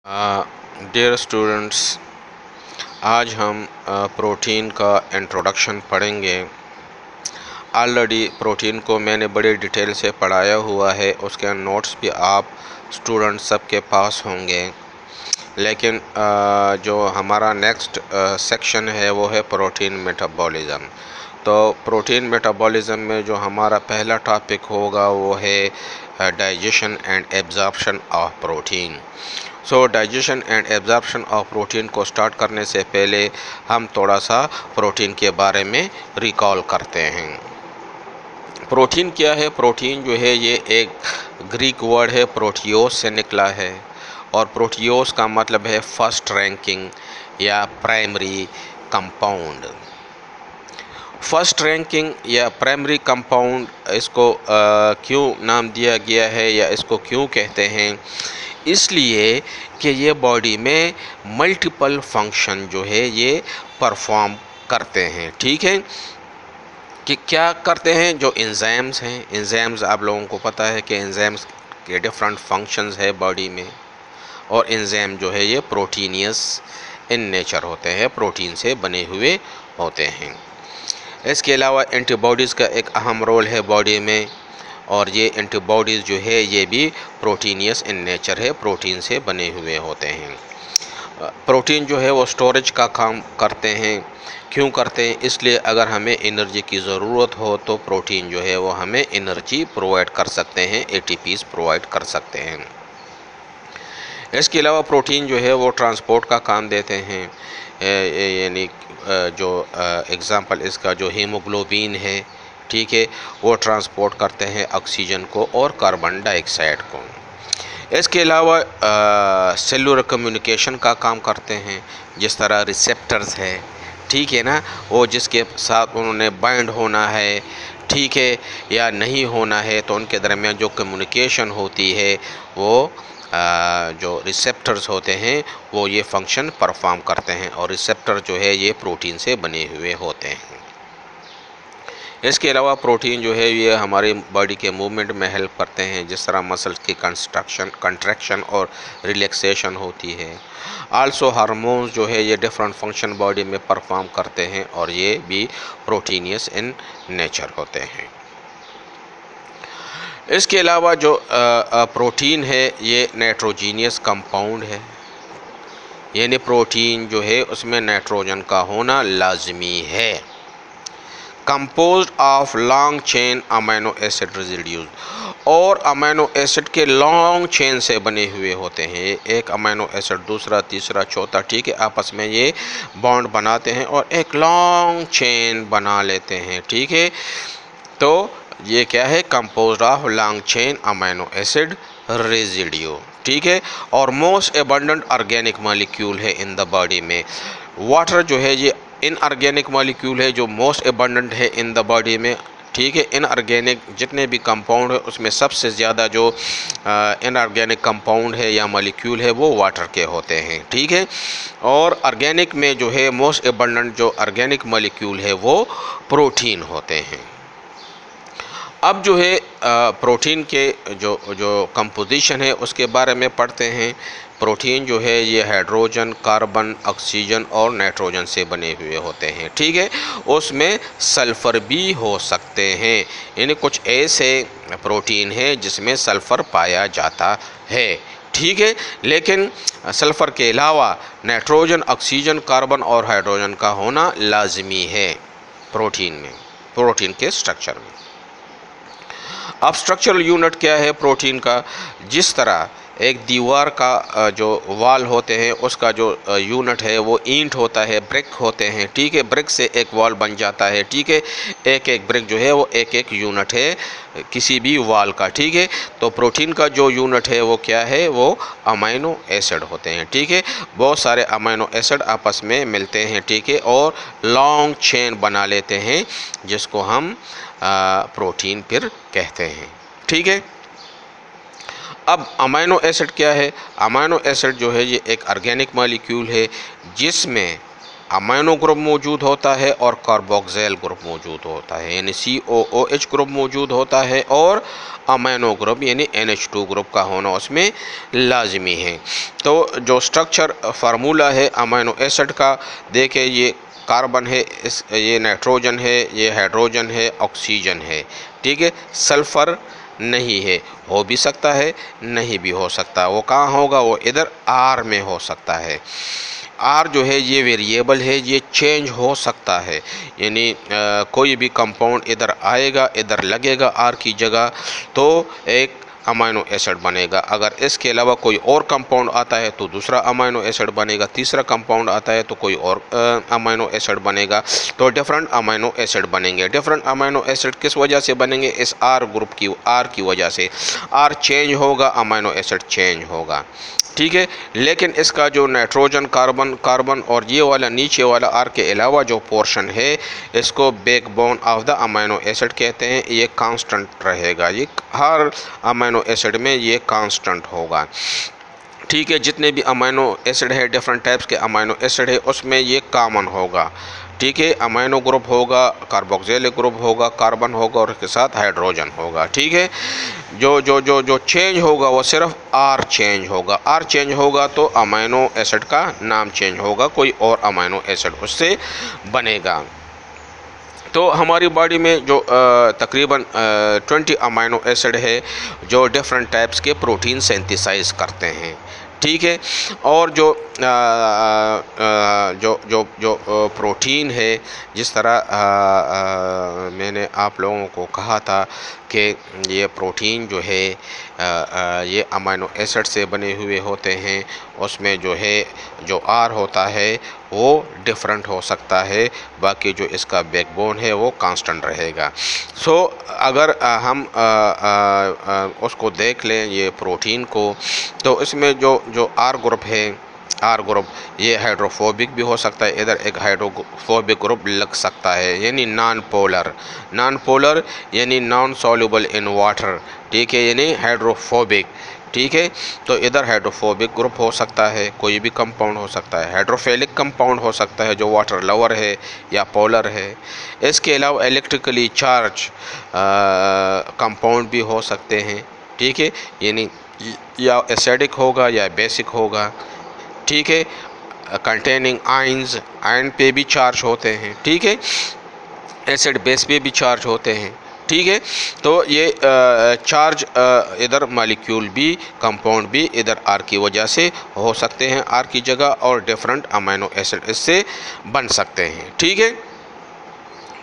Dear students, आज हम protein का इंट्रोडक्शन पढ़ेंगे। ऑलरेडी प्रोटीन को मैंने बड़े डिटेल से पढ़ाया हुआ है, उसके नोट्स भी आप स्टूडेंट सबके पास होंगे। लेकिन जो हमारा नेक्स्ट सेक्शन है वो है प्रोटीन मेटाबॉलिज्म। तो प्रोटीन मेटाबॉलिज्म में जो हमारा पहला टॉपिक होगा वो है digestion and absorption of protein. So digestion and absorption of protein को स्टार्ट करने से पहले हम थोड़ा सा प्रोटीन के बारे में रिकॉल करते हैं। प्रोटीन क्या है? प्रोटीन जो है ये एक ग्रीक वर्ड है, प्रोटियोस से निकला है, और प्रोटियोस का मतलब है फर्स्ट रैंकिंग या प्राइमरी कंपाउंड। फर्स्ट रैंकिंग या प्राइमरी कंपाउंड इसको क्यों नाम दिया गया है या इसको क्यों कहते हैं? इसलिए कि ये बॉडी में मल्टीपल फंक्शन जो है ये परफॉर्म करते हैं। ठीक है, कि क्या करते हैं? जो एंजाइम्स हैं, एंजाइम्स आप लोगों को पता है कि एंजाइम्स के डिफरेंट फंक्शंस है बॉडी में, और एंजाइम जो है ये प्रोटीनियस इन नेचर होते हैं, प्रोटीन से बने हुए होते हैं। इसके अलावा एंटीबॉडीज़ का एक अहम रोल है बॉडी में, और ये एंटीबॉडीज़ जो है ये भी प्रोटीनियस इन नेचर है, प्रोटीन से बने हुए होते हैं। प्रोटीन जो है वो स्टोरेज का काम करते हैं। क्यों करते हैं? इसलिए अगर हमें एनर्जी की ज़रूरत हो तो प्रोटीन जो है वो हमें एनर्जी प्रोवाइड कर सकते हैं, एटीपीज़ प्रोवाइड कर सकते हैं। इसके अलावा प्रोटीन जो है वो ट्रांसपोर्ट का काम देते हैं, यानी जो एग्ज़ाम्पल इसका जो हीमोग्लोबिन है, ठीक है, वो ट्रांसपोर्ट करते हैं ऑक्सीजन को और कार्बन डाइऑक्साइड को। इसके अलावा सेलुलर कम्युनिकेशन का काम करते हैं, जिस तरह रिसेप्टर्स है, ठीक है ना, वो जिसके साथ उन्होंने बाइंड होना है, ठीक है, या नहीं होना है, तो उनके दरमियान जो कम्युनिकेशन होती है वो जो रिसेप्टर्स होते हैं वो ये फंक्शन परफॉर्म करते हैं, और रिसेप्टर जो है ये प्रोटीन से बने हुए होते हैं। इसके अलावा प्रोटीन जो है ये हमारी बॉडी के मूवमेंट में हेल्प करते हैं, जिस तरह मसल्स की कंट्रैक्शन और रिलैक्सेशन होती है। आल्सो हार्मोन्स जो है ये डिफरेंट फंक्शन बॉडी में परफॉर्म करते हैं, और ये भी प्रोटीनियस इन नेचर होते हैं। इसके अलावा जो प्रोटीन है ये नाइट्रोजीनियस कंपाउंड है, यानी प्रोटीन जो है उसमें नाइट्रोजन का होना लाजमी है। Composed of long chain amino acid residues, और अमीनो एसिड के लॉन्ग चेन से बने हुए होते हैं। एक अमीनो एसिड दूसरा तीसरा चौथा, ठीक है, आपस में ये बॉन्ड बनाते हैं और एक लॉन्ग चेन बना लेते हैं, ठीक है। तो ये क्या है? Composed of long chain amino acid residue, ठीक है। और मोस्ट एबंडेंट ऑर्गेनिक मॉलिक्यूल है इन द बॉडी में। वाटर जो है ये इनऑर्गेनिक मॉलिक्यूल है जो मोस्ट एबंडेंट है इन द बॉडी में, ठीक है। इनऑर्गेनिक जितने भी कंपाउंड है उसमें सबसे ज़्यादा जो इनऑर्गेनिक कंपाउंड है या मॉलिक्यूल है वो वाटर के होते हैं, ठीक है। और ऑर्गेनिक में जो है मोस्ट एबंडेंट जो ऑर्गेनिक मॉलिक्यूल है वो प्रोटीन होते हैं। अब जो है प्रोटीन के जो कंपोजिशन है उसके बारे में पढ़ते हैं। प्रोटीन जो है ये हाइड्रोजन, कार्बन, ऑक्सीजन और नाइट्रोजन से बने हुए होते हैं, ठीक है। उसमें सल्फ़र भी हो सकते हैं, यानी कुछ ऐसे प्रोटीन है जिसमें सल्फ़र पाया जाता है, ठीक है। लेकिन सल्फ़र के अलावा नाइट्रोजन, ऑक्सीजन, कार्बन और हाइड्रोजन का होना लाजमी है प्रोटीन में, प्रोटीन के स्ट्रक्चर में। अब स्ट्रक्चरल यूनिट क्या है प्रोटीन का? जिस तरह एक दीवार का जो वाल होते हैं उसका जो यूनिट है वो ईंट होता है, ब्रिक होते हैं, ठीक है। ब्रिक से एक वॉल बन जाता है, ठीक है। एक एक ब्रिक जो है वो एक एक यूनिट है किसी भी वाल का, ठीक है। तो प्रोटीन का जो यूनिट है वो क्या है? वो अमीनो एसिड होते हैं, ठीक है। बहुत सारे अमीनो एसिड आपस में मिलते हैं, ठीक है, और लॉन्ग चेन बना लेते हैं, जिसको हम प्रोटीन फिर कहते हैं, ठीक है। अब अमीनो एसिड क्या है? अमीनो एसिड जो है ये एक ऑर्गेनिक मॉलिक्यूल है जिसमें अमाइनो ग्रुप मौजूद होता है और कार्बोक्सिल ग्रुप मौजूद होता है, यानी COOH ग्रुप मौजूद होता है और अमाइनो ग्रुप यानी NH2 ग्रुप का होना उसमें लाजमी है। तो जो स्ट्रक्चर फार्मूला है अमाइनो एसिड का, देखिए ये कार्बन है, ये नाइट्रोजन है, ये हाइड्रोजन है, ऑक्सीजन है, ठीक है। सल्फ़र नहीं है, हो भी सकता है नहीं भी हो सकता। वो कहाँ होगा? वो इधर R में हो सकता है। R जो है ये वेरिएबल है, ये चेंज हो सकता है, यानी कोई भी कंपाउंड इधर आएगा, इधर लगेगा R की जगह, तो एक अमाइनो एसिड बनेगा। अगर इसके अलावा कोई और कंपाउंड आता है तो दूसरा अमाइनो एसिड बनेगा, तीसरा कंपाउंड आता है तो कोई और अमाइनो एसिड बनेगा। तो डिफरेंट अमाइनो एसिड बनेंगे। डिफरेंट अमाइनो एसिड किस वजह से बनेंगे? इस R ग्रुप की, R की वजह से। R चेंज होगा, अमाइनो एसिड चेंज होगा, ठीक है। लेकिन इसका जो नाइट्रोजन, कार्बन और ये वाला नीचे वाला R के अलावा जो पोर्शन है, इसको backbone of the amino acid कहते हैं। ये कांस्टेंट रहेगा, ये हर अमाइनो एसिड में ये कांस्टेंट होगा, ठीक है। जितने भी अमाइनो एसिड है, डिफरेंट टाइप्स के अमाइनो एसिड है, उसमें ये कॉमन होगा, ठीक है। अमाइनो ग्रुप होगा, कार्बोक्सिलिक ग्रुप होगा, कार्बन होगा और उसके साथ हाइड्रोजन होगा, ठीक है। जो जो जो जो चेंज होगा वो सिर्फ R चेंज होगा। R चेंज होगा तो अमाइनो एसिड का नाम चेंज होगा, कोई और अमाइनो एसिड उससे बनेगा। तो हमारी बॉडी में जो तकरीबन 20 अमाइनो एसिड है जो डिफरेंट टाइप्स के प्रोटीन सिंथेसाइज करते हैं, ठीक है। और जो प्रोटीन है, जिस तरह मैंने आप लोगों को कहा था कि ये प्रोटीन जो है ये अमाइनो एसिड से बने हुए होते हैं, उसमें जो है जो R होता है वो डिफरेंट हो सकता है, बाकी जो इसका बैकबोन है वो कांस्टेंट रहेगा। सो अगर हम उसको देख लें ये प्रोटीन को, तो इसमें जो R ग्रुप है, R ग्रुप ये हाइड्रोफोबिक भी हो सकता है, इधर एक हाइड्रोफोबिक ग्रुप लग सकता है, यानी नॉन पोलर यानी नॉन सॉल्युबल इन वाटर, ठीक है, यानी हाइड्रोफोबिक, ठीक है। तो इधर हाइड्रोफोबिक ग्रुप हो सकता है, कोई भी कंपाउंड हो सकता है। हाइड्रोफिलिक कंपाउंड हो सकता है जो वाटर लवर है या पोलर है। इसके अलावा इलेक्ट्रिकली चार्ज कंपाउंड भी हो सकते हैं, ठीक है, यानी या एसिडिक होगा या बेसिक होगा, ठीक है। कंटेनिंग आयन पे भी चार्ज होते हैं, ठीक है, एसिड बेस पे भी चार्ज होते हैं, ठीक है। तो ये चार्ज इधर मॉलिक्यूल भी, कंपाउंड भी इधर R की वजह से हो सकते हैं, R की जगह, और डिफरेंट अमाइनो एसिड इससे बन सकते हैं, ठीक है।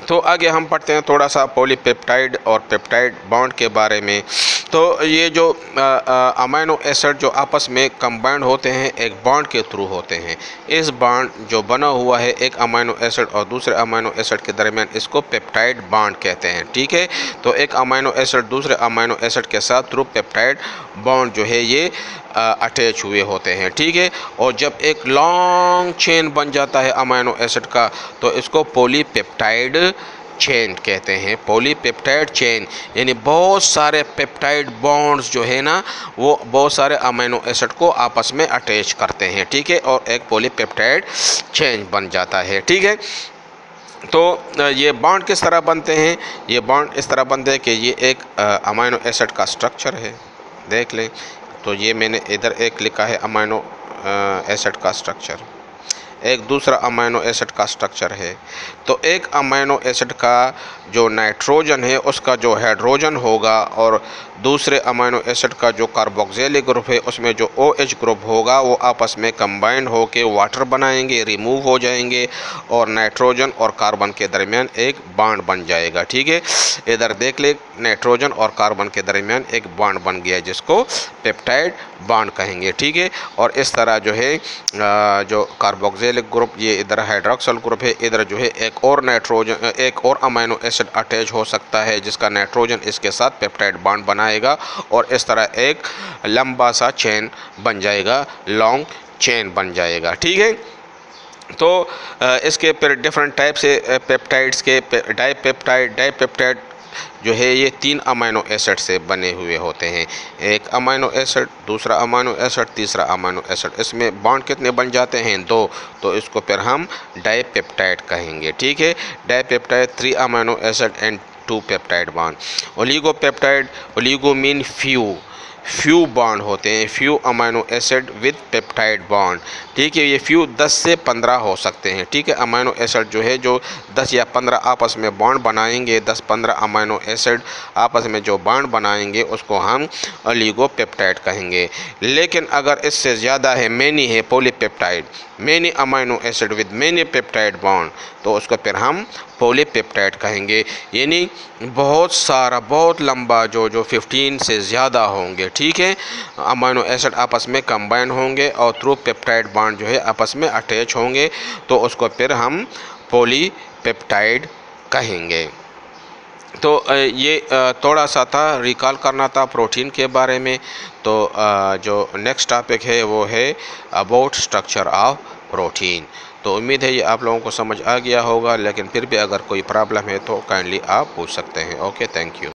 तो आगे हम पढ़ते हैं थोड़ा सा पॉलीपेप्टाइड और पेप्टाइड बॉन्ड के बारे में। तो ये जो अमाइनो एसिड जो आपस में कंबाइंड होते हैं एक बॉन्ड के थ्रू होते हैं। इस बॉन्ड जो बना हुआ है एक अमाइनो एसिड और दूसरे अमाइनो एसिड के दरमियान, इसको पेप्टाइड बॉन्ड कहते हैं, ठीक है। तो एक अमाइनो एसिड दूसरे अमाइनो एसिड के साथ थ्रू पेप्टाइड बॉन्ड जो है ये अटैच हुए होते हैं, ठीक है। और जब एक लॉन्ग चेन बन जाता है अमाइनो एसिड का, तो इसको पॉलीपेप्टाइड चेन कहते हैं। पॉलीपेप्टाइड चेन यानी बहुत सारे पेप्टाइड बॉन्ड्स जो है ना, वो बहुत सारे अमीनो एसिड को आपस में अटैच करते हैं, ठीक है, और एक पॉलीपेप्टाइड चेन बन जाता है, ठीक है। तो ये बॉन्ड किस तरह बनते हैं? ये बॉन्ड इस तरह बनते हैं कि ये एक अमीनो एसिड का स्ट्रक्चर है, देख लें। तो ये मैंने इधर एक लिखा है अमीनो एसिड का स्ट्रक्चर, एक दूसरा अमीनो एसिड का स्ट्रक्चर है। तो एक अमीनो एसिड का जो नाइट्रोजन है उसका जो हाइड्रोजन होगा, और दूसरे अमीनो एसिड का जो कार्बोक्सिलिक ग्रुप है उसमें जो OH ग्रुप होगा, वो आपस में कंबाइंड होके वाटर बनाएंगे, रिमूव हो जाएंगे, और नाइट्रोजन और कार्बन के दरमियान एक बॉन्ड बन जाएगा, ठीक है। इधर देख ले, नाइट्रोजन और कार्बन के दरमियान एक बॉन्ड बन गया जिसको पेप्टाइड बॉन्ड कहेंगे, ठीक है। और इस तरह जो है जो कार्बोक्सिलिक ग्रुप, ये इधर हाइड्रोक्सिल ग्रुप है, इधर जो है एक और नाइट्रोजन, एक और अमीनो एसिड अटैच हो सकता है जिसका नाइट्रोजन इसके साथ पेप्टाइड बॉन्ड बनाएगा, और इस तरह एक लंबा सा चेन बन जाएगा, लॉन्ग चेन बन जाएगा, ठीक है। तो इसके फिर डिफरेंट टाइप से पेप्टाइड्स के डाइपेप्टाइड जो है ये 3 अमाइनो एसिड से बने हुए होते हैं। एक अमाइनो एसिड, दूसरा अमाइनो एसिड, तीसरा अमाइनो एसिड। इसमें बॉन्ड कितने बन जाते हैं? 2। तो इसको फिर हम डाइपेप्टाइड कहेंगे। ठीक है, dipeptide 3 amino acid and 2 peptide bond. Oligopeptide, oligo mean few bond होते हैं, few amino acid with peptide bond. ठीक है, ये फ्यू 10 से 15 हो सकते हैं। ठीक है, अमाइनो एसिड जो है जो 10 या 15 आपस में बॉन्ड बनाएंगे, 10-15 अमाइनो एसिड आपस में जो बॉन्ड बनाएंगे उसको हम ओलिगोपेप्टाइड कहेंगे। लेकिन अगर इससे ज़्यादा है, मैनी है, polypeptide, many amino acid with many peptide bond, तो उसको फिर हम पॉलीपेप्टाइड कहेंगे। यानी बहुत सारा, बहुत लंबा जो 15 से ज़्यादा होंगे, ठीक है, अमाइनो एसिड आपस में कंबाइन होंगे और थ्रू पेप्टाइड बॉन्ड जो है आपस में अटैच होंगे, तो उसको फिर हम पॉलीपेप्टाइड कहेंगे। तो ये थोड़ा सा था, रिकॉल करना था प्रोटीन के बारे में। तो जो नेक्स्ट टॉपिक है वो है अबाउट स्ट्रक्चर ऑफ प्रोटीन। तो उम्मीद है ये आप लोगों को समझ आ गया होगा, लेकिन फिर भी अगर कोई प्रॉब्लम है तो काइंडली आप पूछ सकते हैं। Okay, thank you.